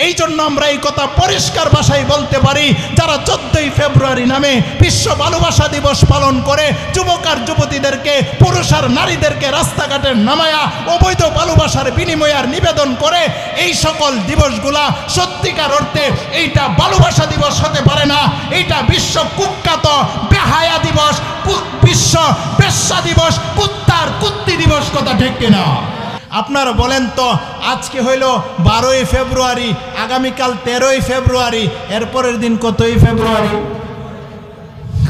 এই জন্য আমরা এই কথা পরিষ্কার ভাষায় বলতে পারি, যারা 14ই ফেব্রুয়ারি নামে বিশ্ব ভালোবাসা দিবস পালন করে যুবক আর যুবতীদেরকে, পুরুষ আর নারীদেরকে রাস্তাঘাটে নামায়া অবৈধ ভালোবাসার বিনিময়ে আর নিবেদন করে, এই সকল দিবসগুলা সত্যিকার অর্থে এইটা ভালোবাসা দিবস হতে পারে না। এইটা বিশ্ব কুখ্যাত বেহায়া দিবস, বিশ্ব বেশ্যা দিবস, কুত্তার কুত্তি দিবস। কথা ঠিক কিনা? আপনারা বলেন তো, আজকে হইল 12ই ফেব্রুয়ারি, আগামীকাল 13ই ফেব্রুয়ারি, এরপরের দিন কতই ফেব্রুয়ারি?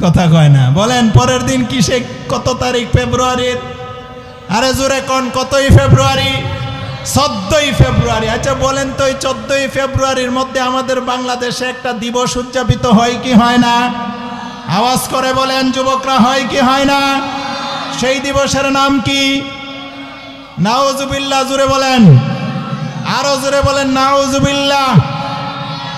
কথা কয় না। বলেন পরের দিন কিসে, কত তারিখ ফেব্রুয়ারির? আরে জোরে কোন, কতই ফেব্রুয়ারি? 14ই ফেব্রুয়ারি। আচ্ছা বলেন তো, এই 14ই ফেব্রুয়ারির মধ্যে আমাদের বাংলাদেশে একটা দিবস উদযাপিত হয় কি হয় না? আওয়াজ করে বলেন যুবকরা, হয় কি হয় না? সেই দিবসের নাম কি? নাউজুবিল্লাহ। জোরে বলেন, আরো জোরে বলেন নাউজুবিল্লাহ।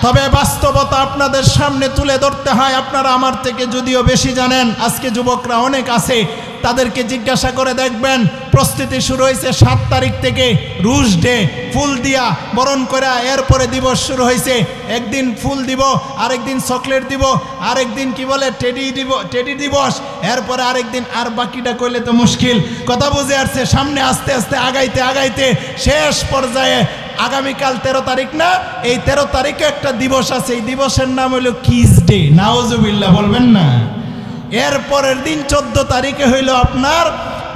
তবে বাস্তবতা আপনাদের সামনে তুলে ধরতে হয়। আপনারা আমার থেকে যদিও বেশি জানেন, আজকে যুবকরা অনেক আছে, তাদেরকে জিজ্ঞাসা করে দেখবেন। প্রস্তুতি শুরু হয়েছে 7 তারিখ থেকে, রুশ ডে, ফুল দিয়া বরণ করা। এরপরে দিবস শুরু হয়েছে, একদিন ফুল দিব, আরেকদিন চকলেট দিব, আরেকদিন কি বলে টেডি দিবস, এরপরে আরেকদিন, আর বাকিটা কইলে তো মুশকিল। কথা বুঝে আসছে? সামনে আস্তে আস্তে আগাইতে আগাইতে শেষ পর্যায়ে আগামীকাল 13 তারিখ না, এই 13 তারিখে একটা দিবস আছে, এই দিবসের নাম হইল কিস ডে। নাউজুবিল্লাহ বলবেন না। এরপরের দিন 14 তারিখে হইল আপনার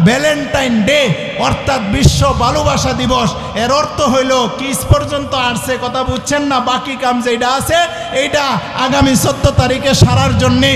ভ্যালেন্টাইন ডে, অর্থাৎ বিশ্ব ভালোবাসা দিবস। এর অর্থ হইল কিস পর্যন্ত আসছে, কথা বুঝছেন না? বাকি কাম যেটা আছে এইটা আগামী 14 তারিখে সারার জন্যে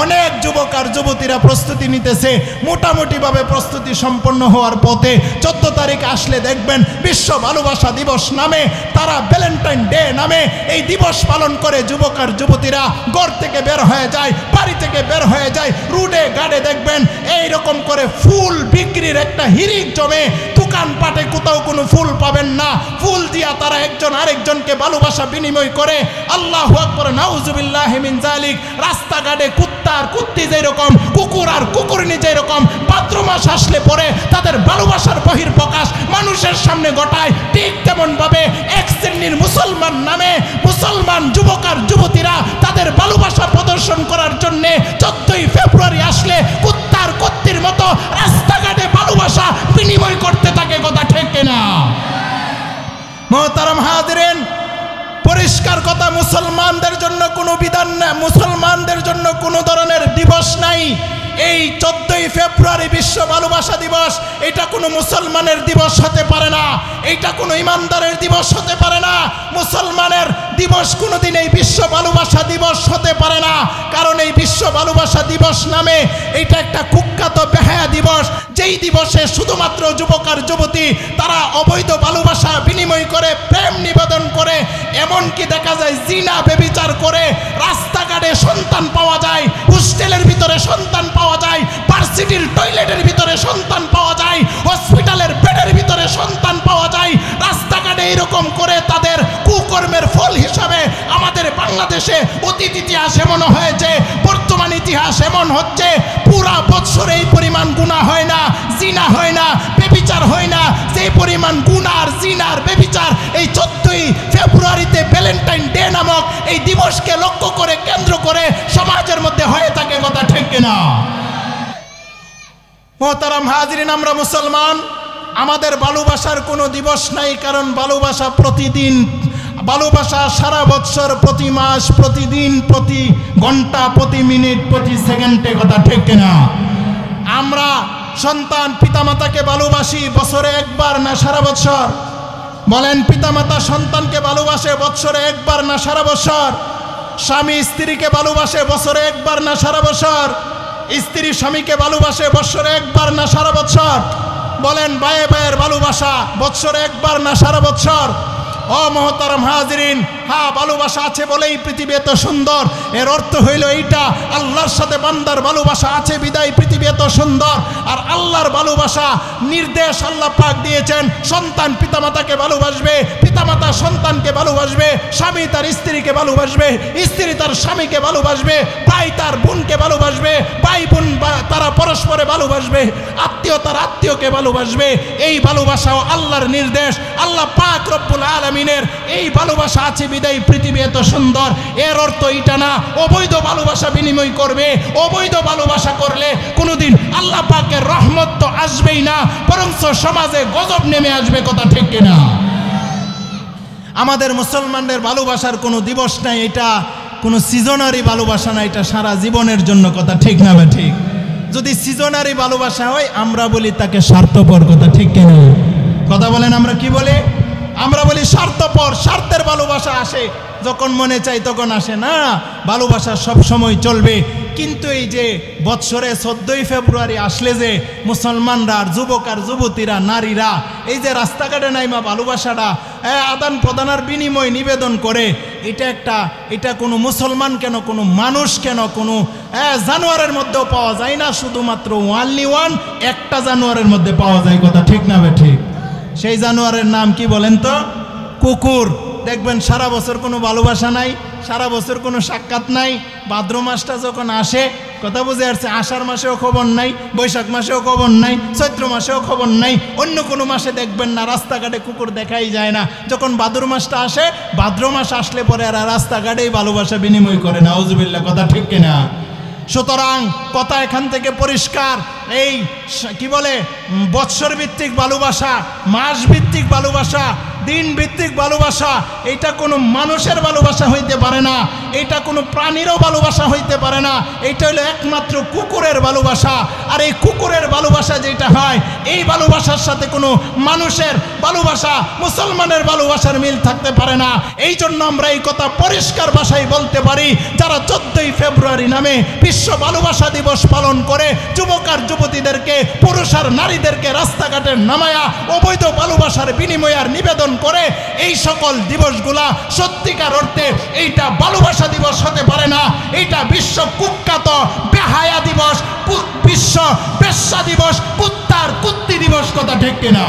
অনেক যুবক আর যুবতীরা প্রস্তুতি নিতেছে। মোটামুটিভাবে প্রস্তুতি সম্পন্ন হওয়ার পথে 14 তারিখ আসলে দেখবেন বিশ্ব ভালোবাসা দিবস নামে, তারা ভ্যালেন্টাইন ডে নামে এই দিবস পালন করে। যুবক আর যুবতীরা ঘর থেকে বের হয়ে যায়, বাড়ি থেকে বের হয়ে যায়, রুডে গাড়ে দেখবেন এইরকম করে ফুল বিক্রির একটা হিরিক জমে। দোকানপাটে কোথাও কোনো ফুল পাবেন না, ফুল দিয়া তারা একজন আরেকজনকে ভালোবাসা বিনিময় করে। আল্লাহু আকবার, নাউজুবিল্লাহি মিন যালিক। রাস্তাঘাটে কুত্তা আর কুত্তি যেরকম, কুকুর আর কুকুরনি যেরকম ভাদ্র মাস আসলে পরে তাদের ভালোবাসার বহিঃপ্রকাশ মানুষের সামনে ঘটায়, ঠিক তেমন ভাবে এক শ্রেণীর মুসলমান নামে মুসলমান যুবক আর যুবতীরা তাদের ভালোবাসা প্রদর্শন করার জন্য 14ই ফেব্রুয়ারি আসলে কুত্তার কুত্তির মতো রাস্তাঘাটে ভালোবাসা বিনিময় করতে থাকে। কথা ঠিক কিনা? মুহতারাম হাজিরিন, পরিষ্কার কথা, মুসলমানদের জন্য কোনো বিধান না, মুসলমানদের জন্য কোনো ধরনের দিবস নাই। এই 14ই ফেব্রুয়ারি বিশ্ব ভালোবাসা দিবস, এটা কোনো মুসলমানের দিবস হতে পারে না, এটা কোনো ইমানদারের দিবস হতে পারে না। মুসলমানের দিবস কোনোদিন এই বিশ্ব ভালোবাসা দিবস হতে পারে না, কারণ এই বিশ্ব ভালোবাসা দিবস নামে এটা একটা কুখ্যাত বেহায়া দিবস, যেই দিবসে শুধুমাত্র যুবক আর যুবতী তারা অবৈধ ভালোবাসা বিনিময় করে, প্রেম নিবেদন করে, এমনকি দেখা যায় জিনা ব্যভিচার করে। রাস্তাঘাটে সন্তান পাওয়া যায়, হোস্টেলের ভিতরে সন্তান পাওয়া যায়, ভার্সিটির টয়লেটের ভিতরে সন্তান পাওয়া যায়, হসপিটালের বেডের ভিতরে সন্তান পাওয়া যায়। রাস্তাঘাটে এরকম করে তাদের কুকর্মের ফল হিসাবে আমাদের বাংলাদেশে অতীত ইতিহাস এমন হয়েছে, বর্তমান ইতিহাস এমন হচ্ছে, পুরা বছরে এই পরিমাণ গুনাহ হয় না, জিনা হয় না, ব্যভিচার হয় না, যে পরিমাণ গুনাহ আর জিনা আর ব্যভিচার এই 14ই ফেব্রুয়ারিতে ভ্যালেন্টাইন ডে নামক এই দিবসকে লক্ষ্য করে, কেন্দ্র করে সমাজের মধ্যে হয়ে থাকে। কথা ঠিক কিনা? মুহতারাম হাজিরিন, আমরা মুসলমান, আমাদের ভালোবাসার কোনো দিবস নাই, কারণ ভালোবাসা প্রতিদিন, ভালোবাসা সারা বছর, প্রতি মাস, প্রতিদিন, প্রতি ঘন্টা, প্রতি মিনিট, প্রতি সেকেন্ডে। কথা ঠিক কিনা? আমরা সন্তান পিতামাতাকে ভালোবাসি বছরে একবার না সারা বছর? বলেন, পিতামাতা সন্তানকে ভালোবাসে বছরে একবার না সারা বছর? স্বামী স্ত্রীকে ভালোবাসে বছরে একবার না সারা বছর? স্ত্রী স্বামীকে ভালোবাসে বছরে একবার না সারা বছর? বলেন, ভাইয়ে ভাইয়ের ভালোবাসা বছরে একবার না সারা বছর? ও মুহতারাম হাজিরিন, হ্যাঁ ভালোবাসা আছে বলেই পৃথিবী এত সুন্দর, এর অর্থ হইল এইটা আল্লাহর সাথে বান্দার ভালোবাসা আছে বিদায় পৃথিবী এত সুন্দর। আর আল্লাহর ভালোবাসা নির্দেশ আল্লাহ পাক দিয়েছেন, সন্তান পিতামাতাকে ভালোবাসবে, পিতামাতা সন্তানকে ভালোবাসবে, স্বামী তার স্ত্রীকে ভালোবাসবে, স্ত্রী তার স্বামীকে ভালোবাসবে, ভাই তার বোনকে ভালোবাসবে, ভাই বোন তারা পরস্পরে ভালোবাসবে, আত্মীয় তার আত্মীয়কে ভালোবাসবে। এই ভালোবাসাও আল্লাহর নির্দেশ। আল্লাহ পাক রব্বুল আলামিনের এই ভালোবাসা আছে বিদায় পৃথিবী এত সুন্দর। এর অর্থ এটা না অবৈধ ভালোবাসা বিনিময় করবে। অবৈধ ভালোবাসা করলে কোনোদিন আল্লাহ পাকের রহমত তো আসবেই না, বরং সমাজে গজব নেমে আসবে। কথা ঠিক কিনা? আমাদের মুসলমানদের ভালোবাসার কোনো দিবস নাই, এটা কোনো সিজনারি ভালোবাসা না, এটা সারা জীবনের জন্য। কথা ঠিক না বা ঠিক? যদি সিজনারি ভালোবাসা হয় আমরা বলি তাকে স্বার্থপর। কথা ঠিক কিনা? কথা বলেন, আমরা কি বলি? আমরা বলি স্বার্থপর। স্বার্থের ভালোবাসা আসে যখন মনে চাই তখন আসে না, ভালোবাসা সব সময় চলবে। কিন্তু এই যে বৎসরে 14ই ফেব্রুয়ারি আসলে যে মুসলমানরা আর যুবক আর যুবতীরা নারীরা এই যে রাস্তাঘাটে নাইমা ভালোবাসাটা আদান প্রদানের বিনিময় নিবেদন করে, এটা কোনো মুসলমান কেন, কোনো মানুষ কেন, কোনো জানোয়ারের মধ্যেও পাওয়া যায় না, শুধুমাত্র ওয়ানলি ওয়ান একটা জানোয়ারের মধ্যে পাওয়া যায়। কথা ঠিক না বে ঠিক? সেই জানোয়ারের নাম কি বলেন তো? কুকুর। দেখবেন সারা বছর কোনো ভালোবাসা নাই, সারা বছর কোনো সাক্ষাৎ নাই। ভাদ্র মাসটা যখন আসে, কথা বুঝে আসছে, আষাঢ় মাসেও খবর নাই, বৈশাখ মাসেও খবর নাই, চৈত্র মাসেও খবর নাই, অন্য কোনো মাসে দেখবেন না রাস্তাঘাটে কুকুর দেখাই যায় না। যখন ভাদ্র মাসটা আসে, ভাদ্র মাস আসলে পরে আর রাস্তাঘাটেই ভালোবাসা বিনিময় করে। নাউজুবিল্লাহ। কথা ঠিক কিনা? সুতরাং কথা এখান থেকে পরিষ্কার, এই কি বলে বৎসর ভিত্তিক ভালোবাসা, মাস ভিত্তিক ভালোবাসা, দিন ভিত্তিক ভালোবাসা, এটা কোনো মানুষের ভালোবাসা হইতে পারে না, এটা কোনো প্রাণীরও ভালোবাসা হইতে পারে না। এটা হলো একমাত্র কুকুরের ভালোবাসা। আর এই কুকুরের ভালোবাসা যেটা হয়, এই ভালোবাসার সাথে কোনো মানুষের ভালোবাসা, মুসলমানের ভালোবাসার মিল থাকতে পারে না। এই জন্য আমরা এই কথা পরিষ্কার ভাষায় বলতে পারি, যারা 14ই ফেব্রুয়ারি নামে বিশ্ব ভালোবাসা দিবস পালন করে যুবক আর যুবতীদেরকে, পুরুষ আর নারীদেরকে রাস্তাঘাটে নামায়া অবৈধ ভালোবাসার বিনিময় আর নিবেদন করে, এই সকল দিবসগুলা সত্যিকার অর্থে এইটা ভালোবাসা দিবস হতে পারে না। এইটা বিশ্ব কুখ্যাত বেহায়া দিবস, বিশ্ব বেশ্যা দিবস, কুত্তার কুত্তি দিবস। কথা ঠিক কিনা?